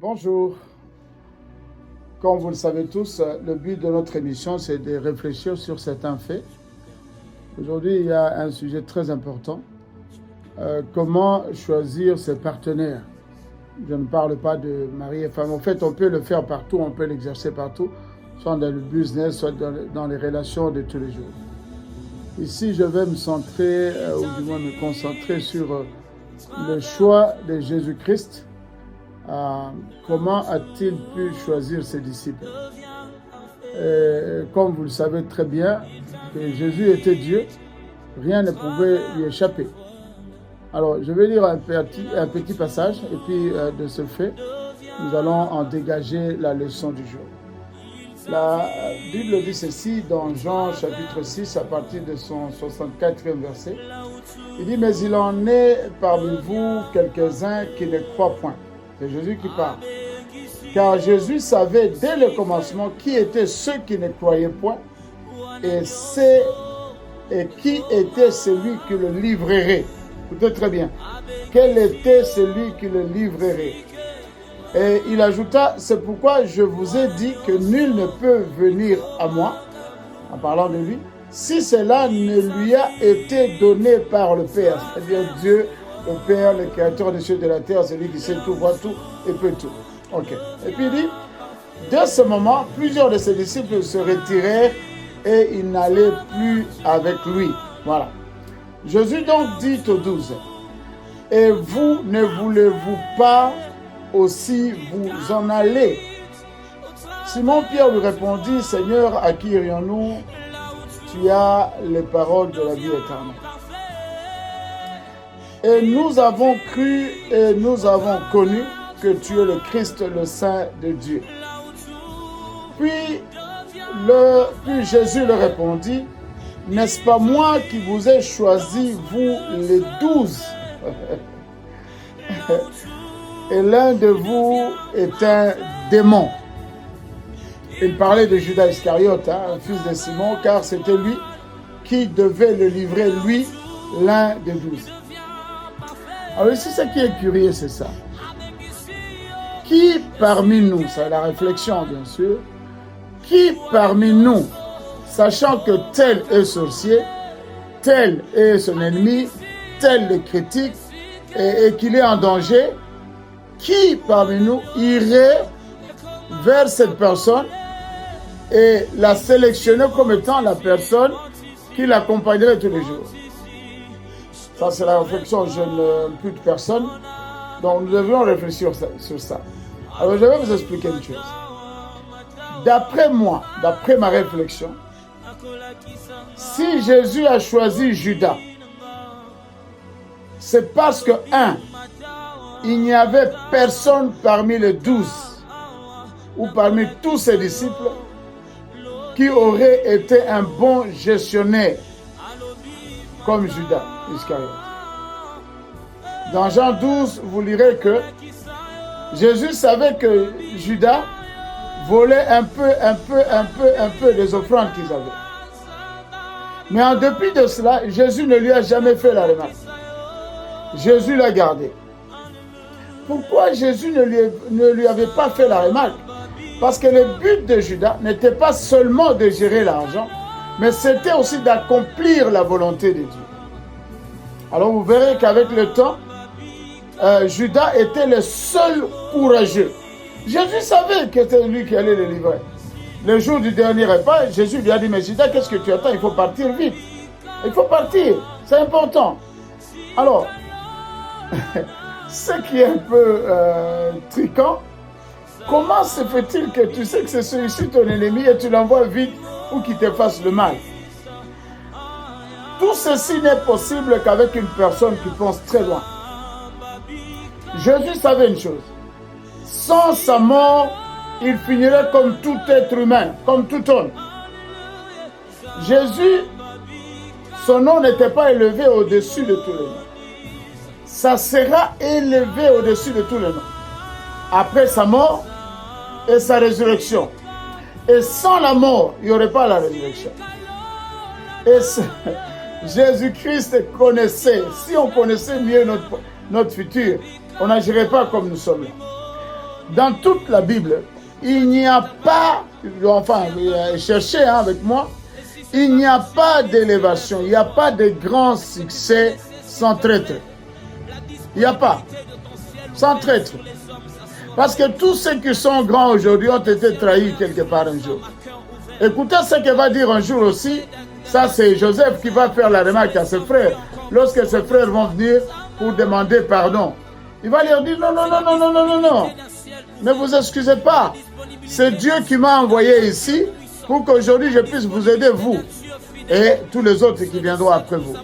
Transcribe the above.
Bonjour. Comme vous le savez tous, le but de notre émission, c'est de réfléchir sur certains faits. Aujourd'hui, il y a un sujet très important. Comment choisir ses partenaires? Je ne parle pas de mari et femme. En fait, on peut le faire partout, on peut l'exercer partout, soit dans le business, soit dans les relations de tous les jours. Ici, je vais me centrer, ou du moins me concentrer sur le choix de Jésus-Christ. Comment a-t-il pu choisir ses disciples? Comme vous le savez très bien, que Jésus était Dieu, rien ne pouvait lui échapper. Alors, je vais lire un petit passage, et puis de ce fait, nous allons en dégager la leçon du jour. La Bible dit ceci dans Jean chapitre 6, à partir de son 64e verset. Il dit « Mais il en est parmi vous quelques-uns qui ne croient point. » C'est Jésus qui parle. Car Jésus savait dès le commencement qui étaient ceux qui ne croyaient point et qui était celui qui le livrerait. Écoutez très bien. Quel était celui qui le livrerait? Et il ajouta, c'est pourquoi je vous ai dit que nul ne peut venir à moi, en parlant de lui, si cela ne lui a été donné par le Père. C'est-à-dire Dieu, le Père, le Créateur des cieux et de la terre, c'est lui qui sait tout, voit tout et peut tout. Ok. Et puis il dit, dès ce moment, plusieurs de ses disciples se retirèrent et ils n'allaient plus avec lui. Voilà. Jésus donc dit aux 12, et vous ne voulez-vous pas aussi vous en aller? Simon-Pierre lui répondit, Seigneur, à qui irions-nous? Tu as les paroles de la vie éternelle. Et nous avons cru et nous avons connu que tu es le Christ, le Saint de Dieu. Puis Jésus leur répondit, n'est-ce pas moi qui vous ai choisi, vous les 12? Et l'un de vous est un démon. Il parlait de Judas Iscariote, un fils de Simon, car c'était lui qui devait le livrer, lui, l'un des 12. Alors ici, ce qui est curieux, c'est ça. Qui parmi nous, c'est la réflexion bien sûr, qui parmi nous, sachant que tel est sorcier, tel est son ennemi, tel le critique, et qu'il est en danger, qui parmi nous irait vers cette personne et la sélectionner comme étant la personne qui l'accompagnerait tous les jours? Ça, c'est la réflexion jeune, plus de personnes. Donc, nous devons réfléchir sur ça. Alors, je vais vous expliquer une chose. D'après moi, d'après ma réflexion, si Jésus a choisi Judas, c'est parce que, il n'y avait personne parmi les 12 ou parmi tous ses disciples qui aurait été un bon gestionnaire comme Judas Iscariote. Dans Jean 12, vous lirez que Jésus savait que Judas volait un peu des offrandes qu'ils avaient. Mais en dépit de cela, Jésus ne lui a jamais fait la remarque. Jésus l'a gardé. Pourquoi Jésus ne lui avait pas fait la remarque? Parce que le but de Judas n'était pas seulement de gérer l'argent, mais c'était aussi d'accomplir la volonté de Dieu. Alors vous verrez qu'avec le temps, Judas était le seul courageux. Jésus savait que c'était lui qui allait le livrer. Le jour du dernier repas, Jésus lui a dit, mais Judas, qu'est-ce que tu attends? Il faut partir vite. Il faut partir, c'est important. Alors, ce qui est un peu triquant, comment se fait-il que tu sais que c'est celui-ci ton ennemi et tu l'envoies vite pour qu'il te fasse le mal? Tout ceci n'est possible qu'avec une personne qui pense très loin. Jésus savait une chose. Sans sa mort, il finirait comme tout être humain, comme tout homme. Jésus, son nom n'était pas élevé au-dessus de tous les noms. Ça sera élevé au-dessus de tous les noms. Après sa mort et sa résurrection. Et sans la mort, il n'y aurait pas la résurrection. Et Jésus-Christ connaissait, si on connaissait mieux notre futur, on n'agirait pas comme nous sommes là. Dans toute la Bible, il n'y a pas, enfin, cherchez avec moi, il n'y a pas d'élévation, il n'y a pas de grand succès sans traître. Il n'y a pas. Sans traître. Parce que tous ceux qui sont grands aujourd'hui ont été trahis quelque part un jour. Écoutez ce que va dire un jour aussi. Ça, c'est Joseph qui va faire la remarque à ses frères. Lorsque ses frères vont venir pour demander pardon, il va leur dire non, non, non, non, non, non, non, non. Ne vous excusez pas. C'est Dieu qui m'a envoyé ici pour qu'aujourd'hui je puisse vous aider, vous et tous les autres qui viendront après vous.